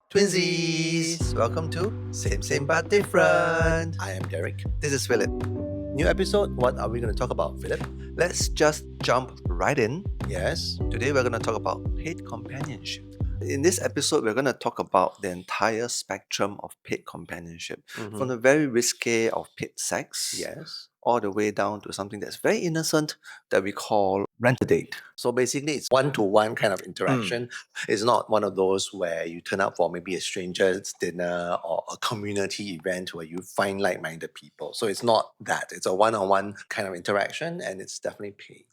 Twinsies! Welcome to Same But Different. I am Derek. This is Philip. New episode. What are we going to talk about, Philip? Let's just jump right in. Yes. Today we're going to talk about paid companionship. In this episode, we're going to talk about the entire spectrum of paid companionship, from the very risque of paid sex, Yes. all the way down to something that's very innocent that we call rent a date. So basically, it's one-to-one kind of interaction. It's not one of those where you turn up for maybe a stranger's dinner or a community event where you find like-minded people. So it's not that. It's a one-on-one kind of interaction, and it's definitely paid.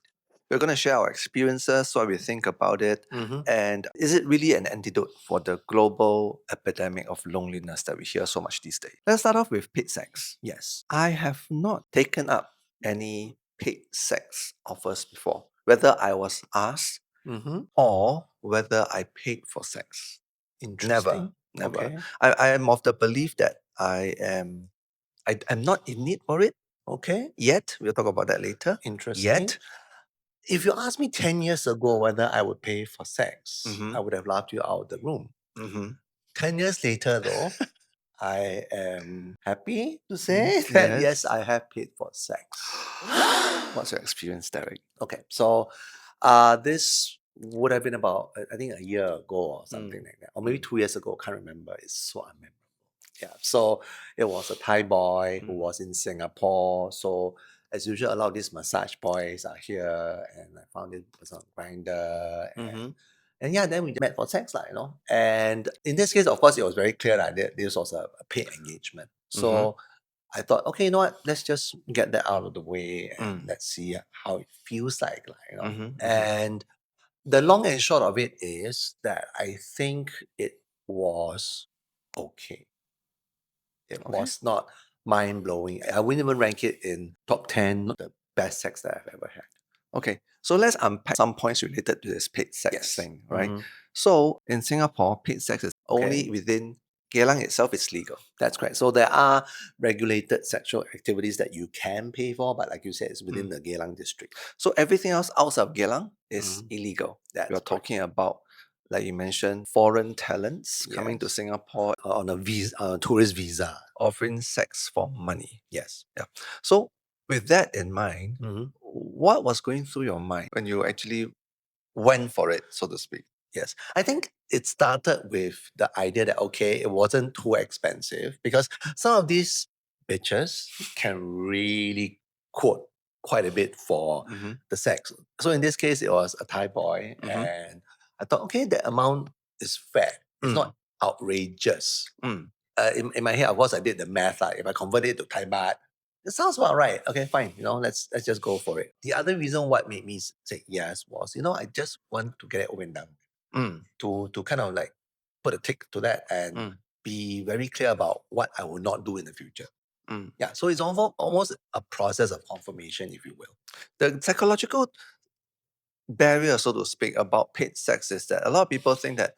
We're going to share our experiences, what we think about it, and is it really an antidote for the global epidemic of loneliness that we hear so much these days? Let's start off with paid sex. Yes. I have not taken up any paid sex offers before, whether I was asked or whether I paid for sex. Interesting. Never. Okay. I am of the belief that I'm not in need for it Okay. yet. We'll talk about that later. Interesting. Yet. If you asked me 10 years ago whether I would pay for sex, I would have laughed you out of the room. 10 years later, though, I am happy to say that yes, I have paid for sex. What's your experience, Derek? Okay, so this would have been about, I think, a year ago or something like that, or maybe 2 years ago. Can't remember. It's so unmemorable. Yeah, so it was a Thai boy who was in Singapore. So as usual, a lot of these massage boys are here, and I found this person on Grindr, and yeah, then we met for sex, And in this case, of course, it was very clear that this was a paid engagement. So I thought, okay, you know what? Let's just get that out of the way and let's see how it feels like, And the long and short of it is that I think it was okay. It was not mind blowing. I wouldn't even rank it in top 10 the best sex that I've ever had. Okay, so let's unpack some points related to this paid sex thing, right? So in Singapore, paid sex is only within Geylang itself is legal. That's correct. So there are regulated sexual activities that you can pay for, but like you said, it's within the Geylang district. So everything else outside of Geylang is illegal. That's We're talking about, like you mentioned, foreign talents coming to Yes. Singapore On a tourist visa. offering sex for money. Yes. Yeah. So with that in mind, what was going through your mind when you actually went for it, so to speak? Yes. I think it started with the idea that, okay, it wasn't too expensive because some of these bitches can really quote quite a bit for the sex. So in this case, it was a Thai boy, and I thought, okay, that amount is fair. It's not outrageous. In my head, of course, I did the math. Like if I convert it to Thai baht, it sounds about right. Okay, fine. Let's just go for it. The other reason what made me say yes was, I just want to get it over and done. To kind of like put a tick to that and be very clear about what I will not do in the future. Yeah, so it's almost a process of confirmation, if you will. The psychological barrier, so to speak, about paid sex is that a lot of people think that,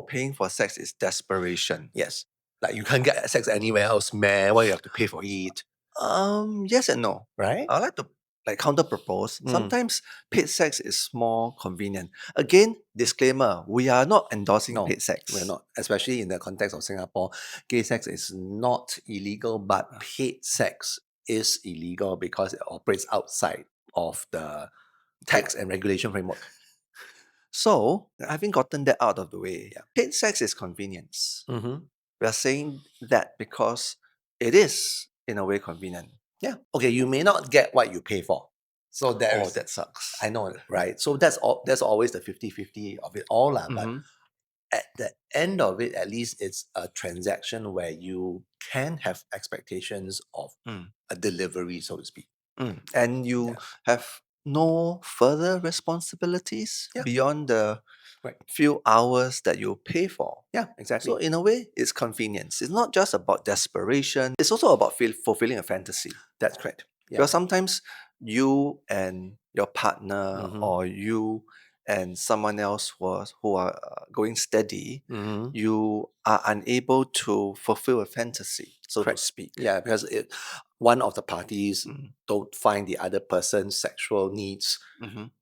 paying for sex is desperation. Yes. Like you can't get sex anywhere else, man. Why you have to pay for it? Yes and no. Right? I like to counter propose. Sometimes paid sex is more convenient. Again, disclaimer: we are not endorsing paid sex. We're not, especially in the context of Singapore. Gay sex is not illegal, but paid sex is illegal because it operates outside of the tax and regulation framework. So, having gotten that out of the way, paid sex is convenience. We are saying that because it is, in a way, convenient. Yeah. Okay, you may not get what you pay for. So that sucks. I know, right? So that's always the 50-50 of it all. But at the end of it, at least it's a transaction where you can have expectations of a delivery, so to speak. And you have no further responsibilities beyond the few hours that you pay for. Yeah, exactly. So in a way, it's convenience. It's not just about desperation. It's also about fulfilling a fantasy. That's correct. Yeah. Because sometimes you and your partner or you and someone else who are going steady, you are unable to fulfill a fantasy, so to speak. Yeah, because one of the parties don't find the other person's sexual needs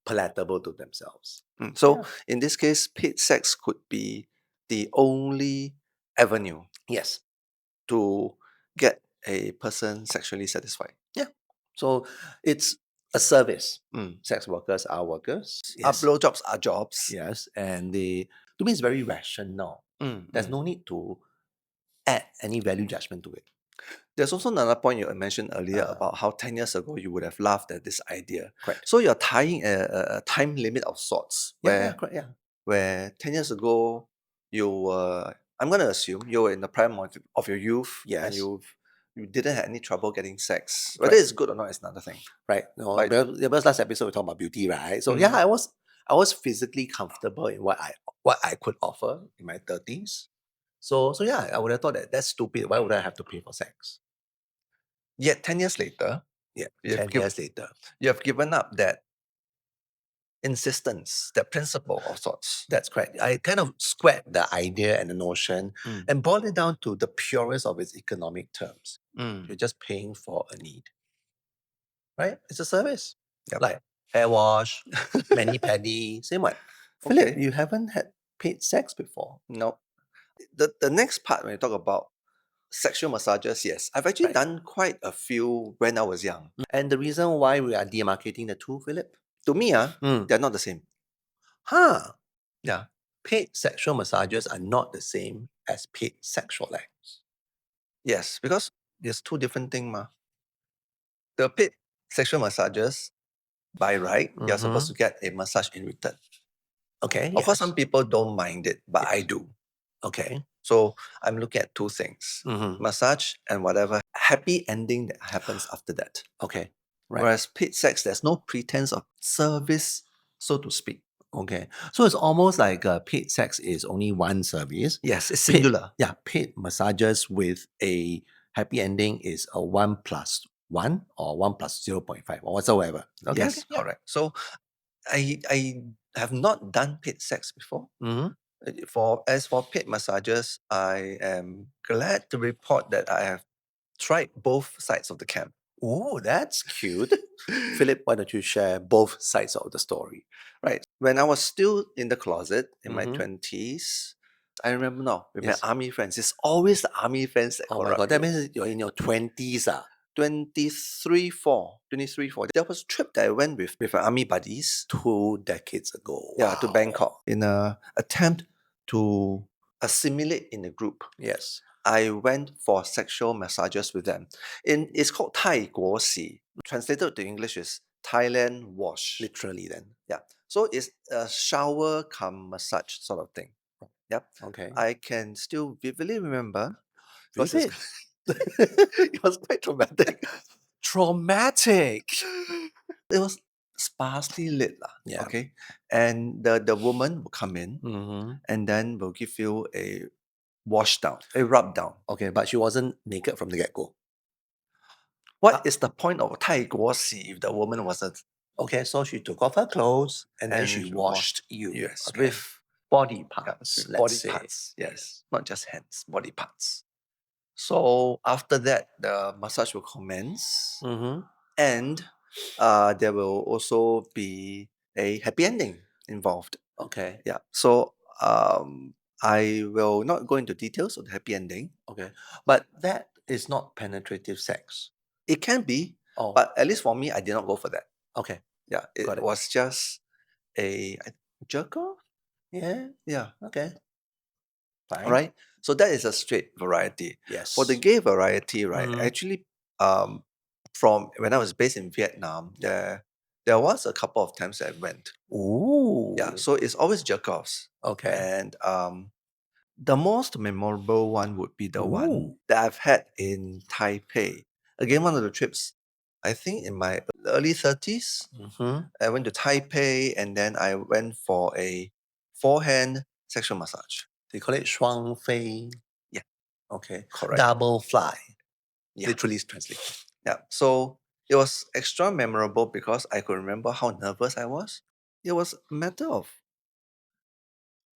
palatable to themselves. So in this case, paid sex could be the only avenue Yes. to get a person sexually satisfied. Yeah. So it's a service. Mm. Sex workers are workers. Our Yes. blowjobs are jobs. Yes. And they, to me, it's very rational. There's no need to add any value judgment to it. There's also another point you mentioned earlier about how 10 years ago you would have laughed at this idea. Correct. So you're tying a time limit of sorts Correct. Yeah. where 10 years ago you were, I'm going to assume you were in the prime of your youth and Yes. you didn't have any trouble getting sex. Correct. Whether it's good or not is another thing. Right. No, Like- because last episode we talked about beauty, right? So yeah, I was physically comfortable in what I could offer in my 30s. So yeah, I would have thought that that's stupid. Why would I have to pay for sex? Yet 10 years later, Yeah, you have 10 years later. you have given up that insistence, that principle of sorts. That's correct. I kind of scrapped the idea and the notion and boiled it down to the purest of its economic terms. You're just paying for a need. Right? It's a service. Yep. Like hair wash, mani-pedi, same one. Philip, Okay. you haven't had paid sex before. No. The next part when you talk about sexual massages, yes. I've actually done quite a few when I was young. And the reason why we are demarcating the two, Philip? To me, they're not the same. Huh. Yeah. Paid sexual massages are not the same as paid sexual acts. Yes, because there's two different things, ma. The paid sexual massages, by right, you're supposed to get a massage in return. Okay. Of course, some people don't mind it, but I do. Okay. So I'm looking at two things: massage and whatever happy ending that happens after that. Okay. Right. Whereas paid sex, there's no pretense of service, so to speak. Okay. So it's almost like paid sex is only one service. Yes, it's singular. Paid massages with a happy ending is a 1+1 or 1+0.5 or whatsoever. Okay. Yes, correct. So I have not done paid sex before. As for paid massages, I am glad to report that I have tried both sides of the camp. Oh, that's cute. Philip, why don't you share both sides of the story? Right. When I was still in the closet in my 20s, I remember now with my army friends. It's always the army friends that Oh my God, that means you're in your 20s. 23, 4. There was a trip that I went with my army buddies 2 decades ago. Yeah, to Bangkok in an attempt to assimilate in a group. Yes. I went for sexual massages with them. It's called Thai Wash. Translated to English is Thailand Wash. Literally then. Yeah. So it's a shower cum massage sort of thing. Yep. Okay. I can still vividly remember. Vivid? It was quite traumatic. Traumatic. It was sparsely lit. Yeah. Okay. And the woman will come in and then will give you a wash down, a rub down. Okay, but she wasn't naked from the get-go. What is the point of Thai Wash if the woman wasn't? Okay, so she took off her clothes and then she washed you. Yes, okay. with body parts. with let's body say. parts. Yes, not just hands, body parts. So after that, the massage will commence, and there will also be a happy ending involved. Okay. Yeah. So I will not go into details of the happy ending. Okay. But that is not penetrative sex. It can be, Oh. but at least for me, I did not go for that. Okay. Yeah, it was just a jerk off. Yeah. Yeah. Okay. Fine. All right. So that is a straight variety. Yes. For the gay variety, right? Actually, from when I was based in Vietnam, there was a couple of times that I went. Ooh. Yeah. So it's always jerk offs. Okay. And the most memorable one would be the one that I've had in Taipei. Again, one of the trips, I think in my early 30s, I went to Taipei and then I went for a forehand sexual massage. They call it 双飞. Yeah. Okay. Correct. Double fly. Yeah. Literally translated. Yeah. So it was extra memorable because I could remember how nervous I was. It was a matter of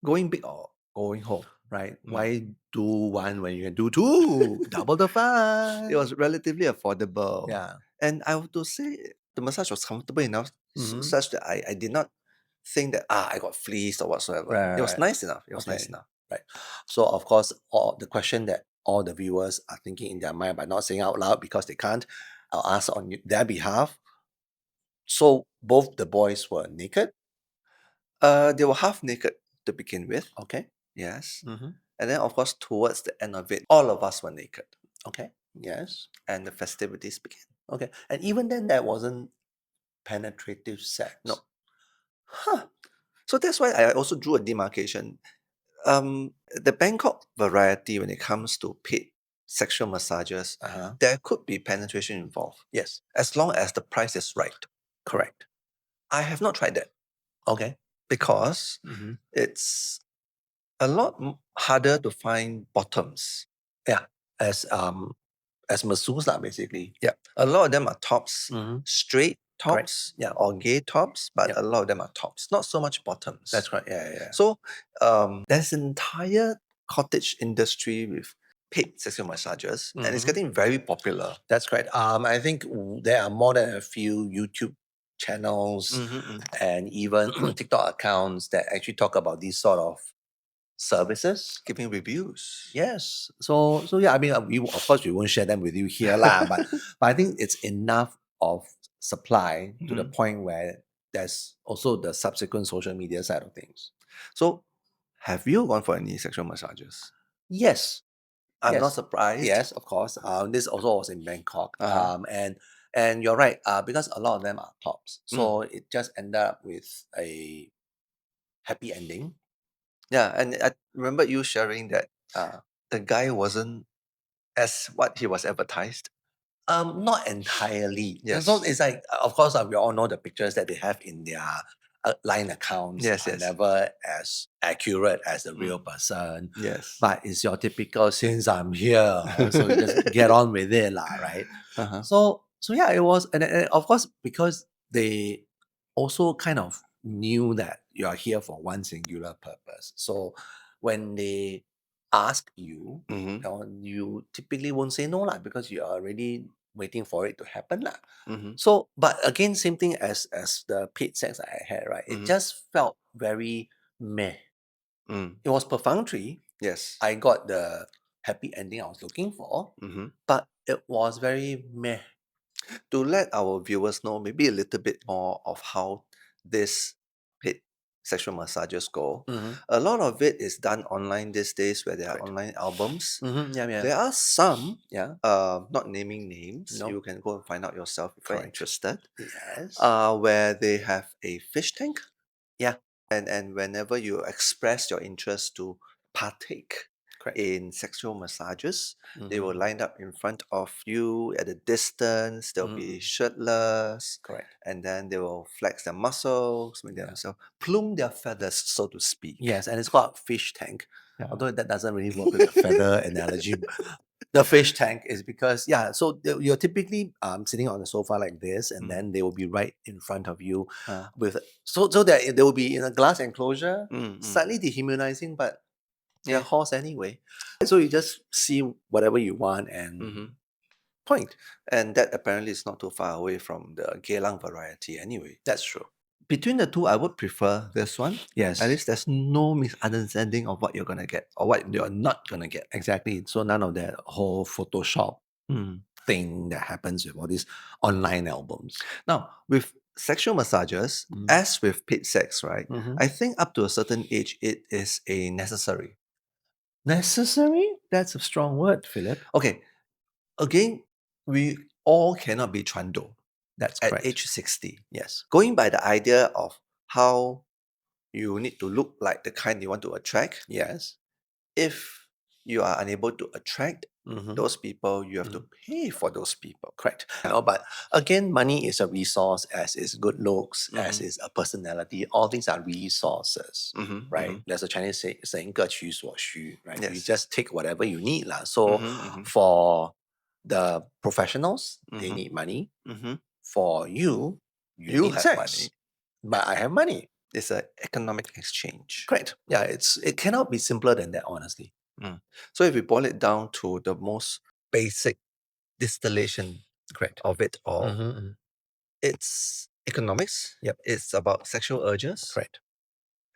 going big or going home. Right. Why do one when you can do two? Double the fun. It was relatively affordable. Yeah. And I have to say the massage was comfortable enough such that I did not think that I got fleeced or whatsoever. Right, it was right. nice enough. It was nice Okay. enough. Right. So of course, all the question that all the viewers are thinking in their mind but not saying out loud because they can't, I'll ask on their behalf. So both the boys were naked. They were half naked to begin with, Okay. yes. Mm-hmm. And then, of course, towards the end of it, all of us were naked. Okay. Yes. And the festivities began. Okay. And even then, that wasn't penetrative sex. No. Huh. So that's why I also drew a demarcation. The Bangkok variety, when it comes to paid sexual massages, there could be penetration involved. Yes. As long as the price is right. Correct. I have not tried that. Okay. Because it's a lot harder to find bottoms. Yeah. As masseuse lah, basically. Yeah. A lot of them are tops, straight tops, Yeah. or gay tops, but a lot of them are tops, not so much bottoms. That's right. Yeah. So there's an entire cottage industry with paid sexual massages, and it's getting very popular. That's correct. I think there are more than a few YouTube channels and even TikTok accounts that actually talk about these sort of services. Giving reviews. Yes. So yeah, I mean, of course we won't share them with you here lah, but I think it's enough of supply to the point where there's also the subsequent social media side of things. So have you gone for any sexual massages? Yes. I'm not surprised. Yes, of course. This also was in Bangkok. And you're right, because a lot of them are tops. So it just ended up with a happy ending. Yeah, and I remember you sharing that the guy wasn't as what he was advertised. Not entirely. Yes. So it's like, of course, we all know the pictures that they have in their line accounts are never as accurate as the real person. Yes. But it's your typical, since I'm here, so you just get on with it, lah, right? So yeah, it was, and of course, because they also kind of knew that you are here for one singular purpose. So when they ask you, you typically won't say no, lah, because you are already waiting for it to happen, lah. So, but again, same thing as the paid sex I had, right? It just felt very meh. It was perfunctory. Yes. I got the happy ending I was looking for, but it was very meh. To let our viewers know maybe a little bit more of how this paid sexual massages go. A lot of it is done online these days, where there are online albums. There are some, not naming names, you can go and find out yourself if you're interested. Yes. Where they have a fish tank. Yeah. And whenever you express your interest to partake in sexual massages, they will line up in front of you at a distance. They'll be shirtless. Correct. And then they will flex their muscles, make themselves plume their feathers, so to speak. Yes, and it's called fish tank. Although that doesn't really work with the feather analogy. The fish tank is because, so you're typically sitting on a sofa like this, and then they will be right in front of you with, so that they will be in a glass enclosure, slightly dehumanizing, but they're horse anyway. So you just see whatever you want and point. And that apparently is not too far away from the Geylang variety anyway. That's true. Between the two, I would prefer this one. Yes. At least there's no misunderstanding of what you're going to get or what you're not going to get. Exactly. So none of that whole Photoshop thing that happens with all these online albums. Now, with sexual massages, as with paid sex, right? I think up to a certain age, it is a necessary. Necessary? That's a strong word, Philip. Okay. Again, we all cannot be trando. That's at correct. age 60. Yes. Going by the idea of how you need to look like the kind you want to attract. Yes. If you are unable to attract those people, you have to pay for those people. Correct. But again, money is a resource, as is good looks, as is a personality. All things are resources, right? There's a Chinese saying, 各取所需, right? Yes. You just take whatever you need. So for the professionals, they need money. For you, you need have sex. money. But I have money. It's an economic exchange. Correct. Yeah, it cannot be simpler than that, honestly. So if we boil it down to the most basic distillation of it all, it's economics. Yep. It's about sexual urges. Correct.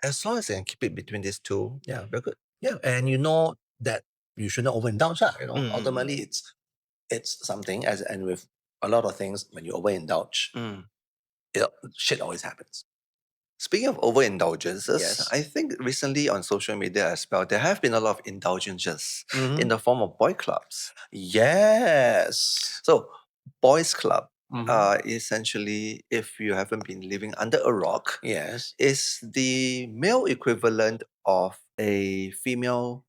As long as I can keep it between these two, Yeah. we're good. Yeah, and you know that you shouldn't overindulge. Ultimately, it's something and with a lot of things, when you overindulge, shit always happens. Speaking of overindulgences, Yes. I think recently on social media as well, there have been a lot of indulgences in the form of boy clubs. Yes. So, boys club, essentially, if you haven't been living under a rock, Yes. is the male equivalent of a female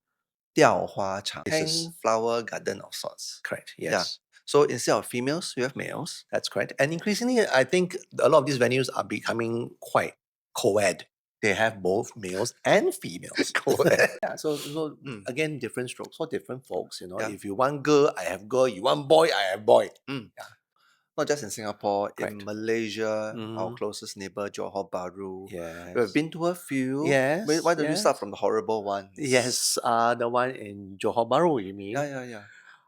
吊花场, hang flower garden of sorts. Correct. Yeah. Yes. So instead of females, you have males. That's correct. And increasingly, I think a lot of these venues are becoming quite co-ed. They have both males and females. Co-ed. Yeah. So again, different strokes for different folks. Yeah. If you want girl, I have girl. You want boy, I have boy. Yeah. Not just in Singapore, Correct. in Malaysia, our closest neighbor, Johor Bahru. Yes. We have been to a few. Yes. Why don't you start from the horrible ones? Yes. The one in Johor Bahru, you mean? Yeah.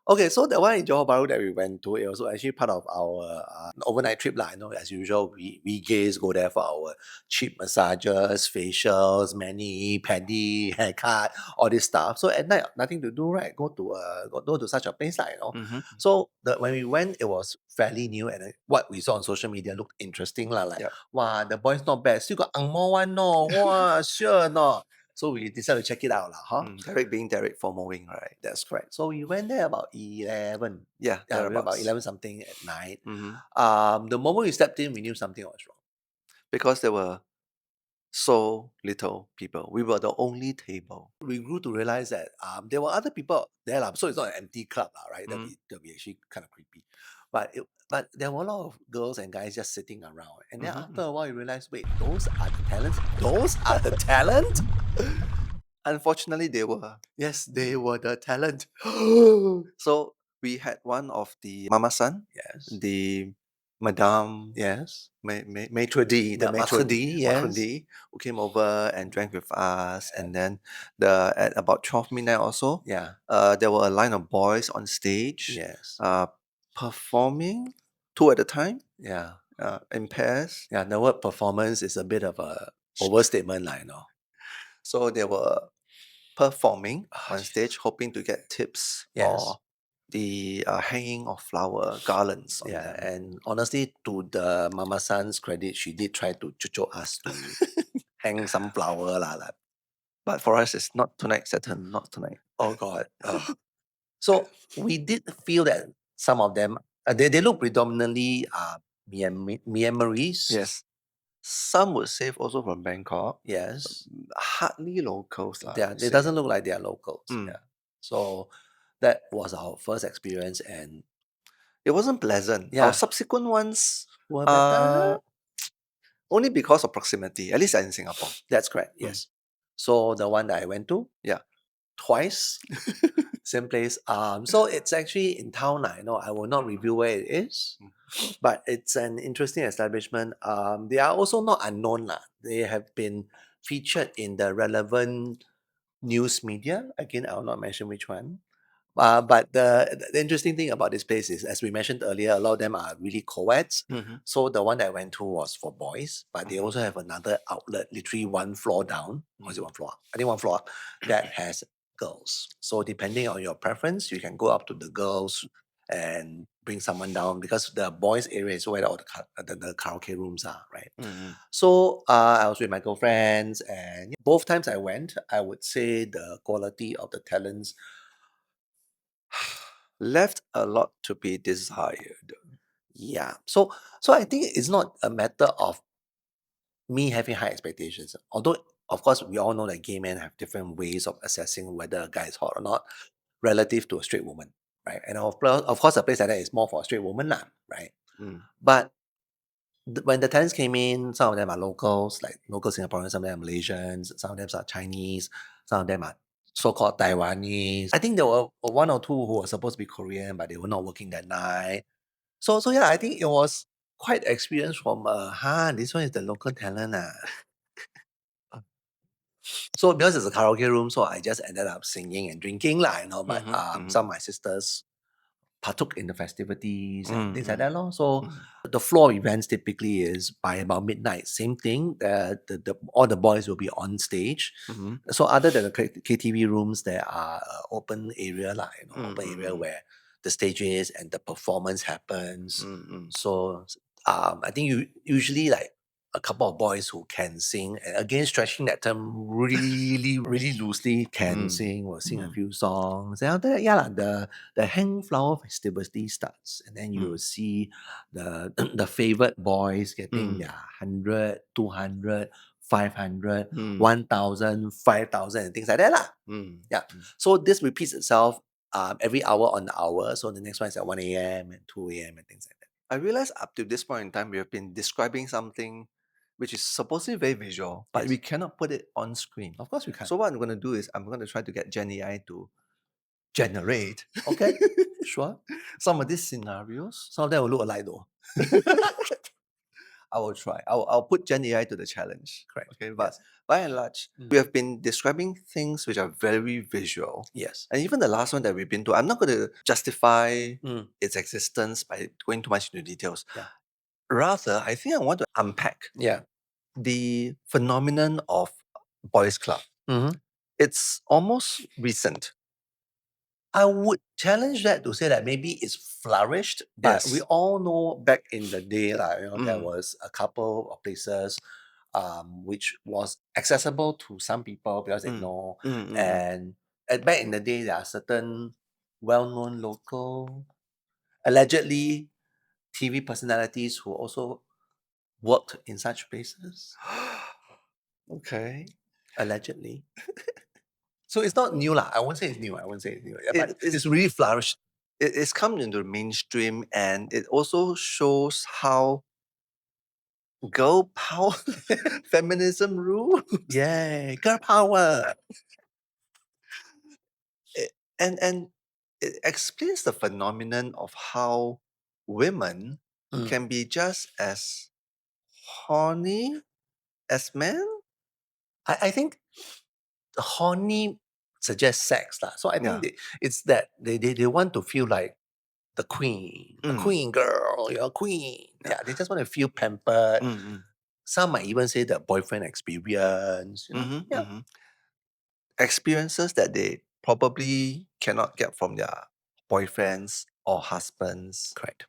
Okay, so the one in Johor Bahru that we went to, it was actually part of our overnight trip. As usual, we gays go there for our cheap massages, facials, mani, pedi, haircut, all this stuff. So at night, nothing to do, right? Go to such a place, So when we went, it was fairly new, and what we saw on social media looked interesting, wow, the boys not bad. Still got ang mo one, no, wow, sure, no. So we decided to check it out, Derek being Derek for mowing, right? That's correct. So we went there about 11. Yeah, we were about thereabouts. 11 something at night. The moment we stepped in, we knew something was wrong. Because there were so little people. We were the only table. We grew to realize that there were other people there, so it's not an empty club, right? That'd be actually kind of creepy. But there were a lot of girls and guys just sitting around. And then after a while, you realize, wait, those are the talents? Those are the talent? Unfortunately, they were. Yes, they were the talent. So we had one of the Mama San, Yes. the Madame, Yes. Maitre D, The Maitre D, Maitre yes. D, who came over and drank with us. And then at about 12 midnight or so, there were a line of boys on stage, Yes. performing, two at a time, Yeah. in pairs. Yeah, the word performance is a bit of a overstatement, So they were performing on stage, hoping to get tips or the hanging of flower garlands on them. And honestly, to the Mama San's credit, she did try to chucho us to hang some flower. But for us, it's not tonight, Saturn, not tonight. Oh, God. So we did feel that some of them, they look predominantly Myanmarese. Yes. Some would say also from Bangkok. Yes. Hardly locals. It doesn't look like they are locals. Yeah. So that was our first experience, and it wasn't pleasant. Yeah. Our subsequent ones were better. Only because of proximity, at least in Singapore. That's correct, yes. So the one that I went to, twice, same place. So it's actually in town. I will not reveal where it is, but it's an interesting establishment. They are also not unknown. They have been featured in the relevant news media. Again, I will not mention which one. But the interesting thing about this place is, as we mentioned earlier, a lot of them are really co-eds. So the one that I went to was for boys, but they also have another outlet, literally one floor down. Or is it one floor up? I think one floor up, that has girls. So depending on your preference, you can go up to the girls and bring someone down, because the boys area is where all the karaoke rooms are, right? So I was with my girlfriends, and both times I went, I would say the quality of the talents left a lot to be desired. Yeah. So I think it's not a matter of me having high expectations. Although, of course, we all know that gay men have different ways of assessing whether a guy is hot or not relative to a straight woman, right? And of course, a place like that is more for a straight woman, right? But when the talents came in, some of them are locals, like local Singaporeans, some of them are Malaysians, some of them are Chinese, some of them are so-called Taiwanese. I think there were one or two who were supposed to be Korean, but they were not working that night. So yeah, I think it was quite experience from this one is the local talent. So because it's a karaoke room, so I just ended up singing and drinking, but some of my sisters partook in the festivities and things like mm, that. Lor. So the floor events typically is by about midnight. Same thing. All the boys will be on stage. mhm, So other than the KTV rooms, there are open area lah, mm, open area mm, where the stage is and the performance happens. mm, mm. So I think you usually like a couple of boys who can sing, and again stretching that term really, really loosely, can sing, will sing a few songs. And after that, yeah, lah, the hang flower festivity starts, and then you will see the the favorite boys getting their 100, 200, 500, 1,000, 5,000, and things like that lah. Yeah. So this repeats itself every hour on the hour. So the next one is at 1 a.m. and 2 a.m. and things like that. I realize up to this point in time, we have been describing something which is supposedly very visual, but Yes. we cannot put it on screen. Of course we can. So what I'm going to do is I'm going to try to get Jenny I to generate Okay, sure. some of these scenarios. Some of them will look alike though. I will try. I'll put Jenny I to the challenge. Correct. Okay, but Yes. by and large, we have been describing things which are very visual. Yes. And even the last one that we've been to, I'm not going to justify Mm. its existence by going too much into details. Yeah. Rather, I think I want to unpack Yeah. the phenomenon of boys' club. Mm-hmm. It's almost recent. I would challenge that to say that maybe it's flourished, but we Yes. all know back in the day, like, there Mm. was a couple of places which was accessible to some people because they know. And back in the day, there are certain well-known local, allegedly TV personalities who also worked in such places, Okay. allegedly. So it's not new lah. I won't say it's new. Yeah, but It's it's really flourished. it's come into the mainstream, and it also shows how girl power feminism rule. Yay, girl power. And it explains the phenomenon of how women Mm. can be just as horny as men. I think the horny suggests sex lah. So I Yeah. think it's that they want to feel like the queen, a queen girl, you're a queen. Yeah, they just want to feel pampered. Some might even say the boyfriend experience. Yeah, Experiences that they probably cannot get from their boyfriends or husbands correct.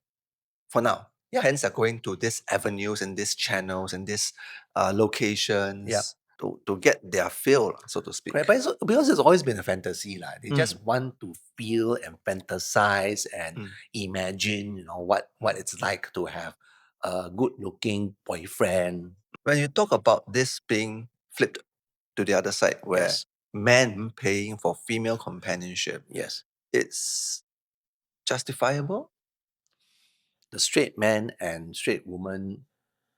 for now. Yeah. Hence, they're going to these avenues and these channels and these locations Yeah. to get their fill, so to speak. Correct. But because it's always been a fantasy, lah. They just want to feel and fantasize and imagine, what it's like to have a good-looking boyfriend. When you talk about this being flipped to the other side, where Yes. men paying for female companionship, Yes. it's justifiable? The straight man and straight woman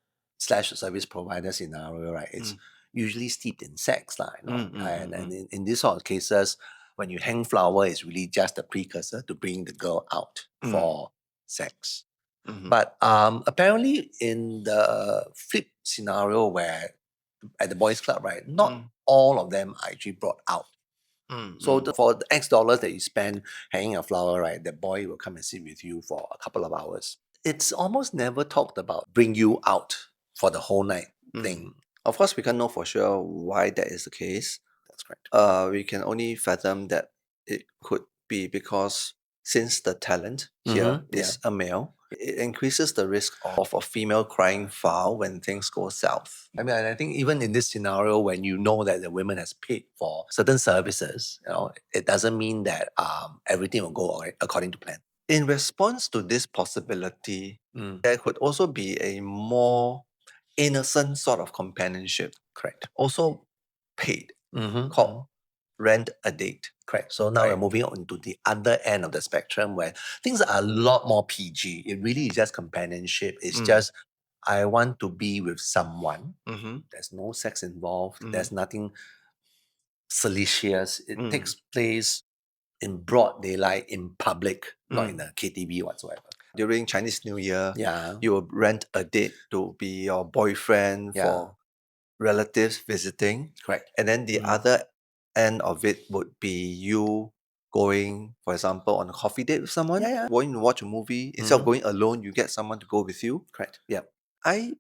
/ service provider scenario, right? It's usually steeped in sex, and in these sort of cases, when you hang flower, it's really just a precursor to bring the girl out for sex. But apparently, in the flip scenario where at the boys' club, right, not all of them are actually brought out. So for the X dollars that you spend hanging a flower, right, the boy will come and sit with you for a couple of hours. It's almost never talked about bring you out for the whole night thing. Of course, we can't know for sure why that is the case. That's correct. We can only fathom that it could be because since the talent here is a male, it increases the risk of a female crying foul when things go south. I mean, I think even in this scenario, when you know that the women has paid for certain services, it doesn't mean that everything will go according to plan. In response to this possibility, there could also be a more innocent sort of companionship, Correct. also paid, called rent a date. Correct. So now we're moving on to the other end of the spectrum where things are a lot more PG. It really is just companionship. It's just, I want to be with someone. There's no sex involved. There's nothing salacious. It takes place in broad daylight, in public, not in a KTV whatsoever. During Chinese New Year, Yeah. you will rent a date to be your boyfriend for relatives visiting. Correct. And then the other end of it would be you going, for example, on a coffee date with someone, Yeah, yeah. going to watch a movie, instead of going alone, you get someone to go with you. Correct. Yeah. I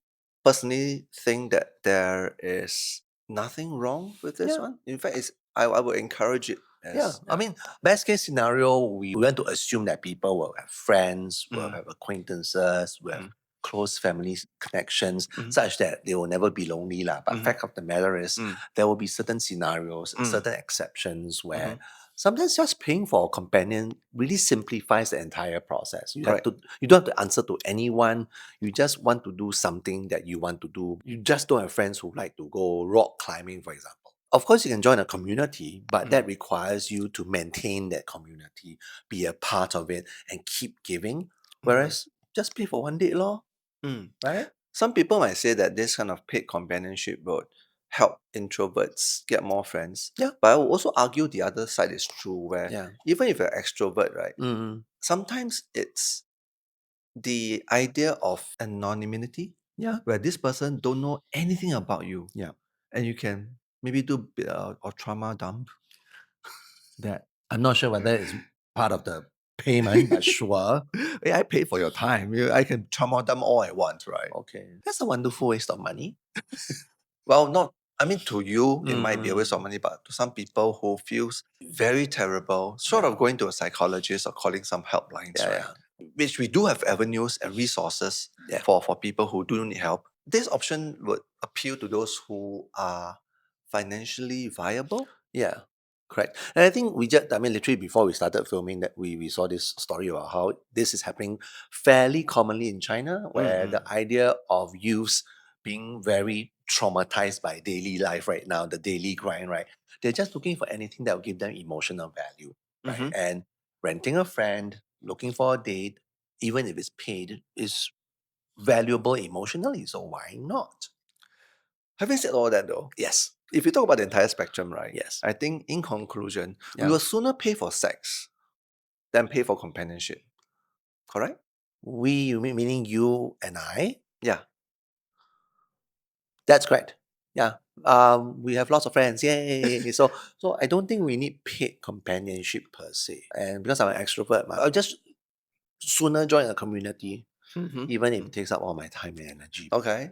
personally think that there is nothing wrong with this Yeah. one. In fact, I would encourage it. Yeah, I mean, best case scenario, we want to assume that people will have friends, will have acquaintances, will have close family connections, such that they will never be lonely. But fact of the matter is, there will be certain scenarios, certain exceptions where sometimes just paying for a companion really simplifies the entire process. You don't have to answer to anyone. You just want to do something that you want to do. You just don't have friends who like to go rock climbing, for example. Of course, you can join a community, but that requires you to maintain that community, be a part of it, and keep giving. Whereas just pay for one date, lor. Right? Some people might say that this kind of paid companionship would help introverts get more friends. Yeah. But I will also argue the other side is true, where Yeah. even if you're extrovert, right, sometimes it's the idea of anonymity, where this person don't know anything about you. Yeah. And you can maybe do a bit of trauma dump. That I'm not sure whether it's part of the payment, but sure. Hey, I paid for your time. I can trauma dump all I want, right? Okay. That's a wonderful waste of money. Well, to you, it might be a waste of money, but to some people who feels very terrible, sort of going to a psychologist or calling some helplines, right? Which we do have avenues and resources for people who do need help. This option would appeal to those who are financially viable. Yeah, correct. And I think literally before we started filming, that we saw this story about how this is happening fairly commonly in China, where the idea of youths being very traumatized by daily life right now, the daily grind, right? They're just looking for anything that will give them emotional value, right? And renting a friend, looking for a date, even if it's paid, is valuable emotionally. So why not? Having said all that, though, Yes. if you talk about the entire spectrum, right? Yes. I think in conclusion, we Yeah. will sooner pay for sex than pay for companionship. Correct? Meaning you and I? Yeah. That's correct. Yeah. We have lots of friends. Yay. So I don't think we need paid companionship per se. And because I'm an extrovert, I'll just sooner join a community, even if it takes up all my time and energy. Okay.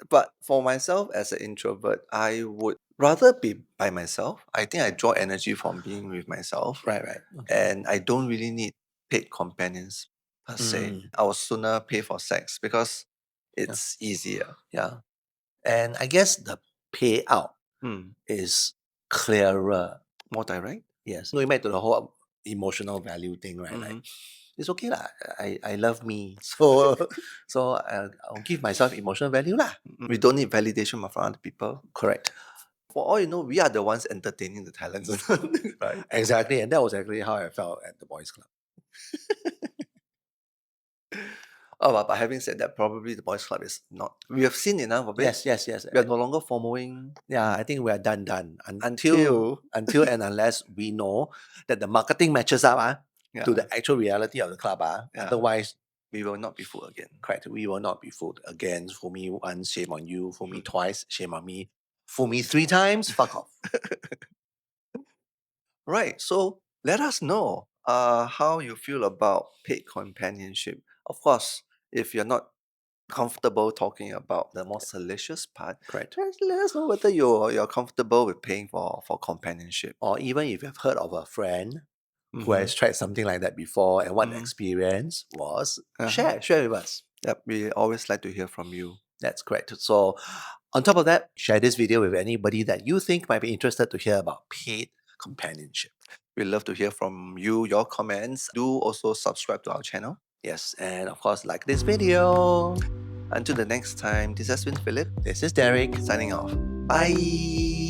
But for myself as an introvert, I would rather be by myself. I think I draw energy from being with myself. Right. Okay. And I don't really need paid companions per se. I would sooner pay for sex because it's easier. Yeah. And I guess the payout is clearer. More direct. Yes. Going back to the whole emotional value thing, right? Like, it's okay lah. I love me, so I'll give myself emotional value lah. We don't need validation from other people. Correct. For all you know, we are the ones entertaining the talents, right? Exactly, and that was exactly how I felt at the boys' club. Oh, but having said that, probably the boys' club is not. We have seen enough of it. Yes. We are no longer following. Yeah, I think we are done until and unless we know that the marketing matches up to the actual reality of the club. Otherwise, we will not be fooled again. Correct. We will not be fooled again. Fool me once, shame on you. Fool me twice, shame on me. Fool me 3 times, fuck off. Right. So let us know how you feel about paid companionship. Of course, if you're not comfortable talking about the more salacious part, Correct. let us know whether you're comfortable with paying for companionship. Or even if you've heard of a friend who has tried something like that before and what the experience was, share with us. Yep, we always like to hear from you. That's correct. So on top of that, share this video with anybody that you think might be interested to hear about paid companionship. We love to hear from you, your comments. Do also subscribe to our channel. Yes, and of course, like this video. Until the next time, this has been Philip. This is Derek. Signing off. Bye.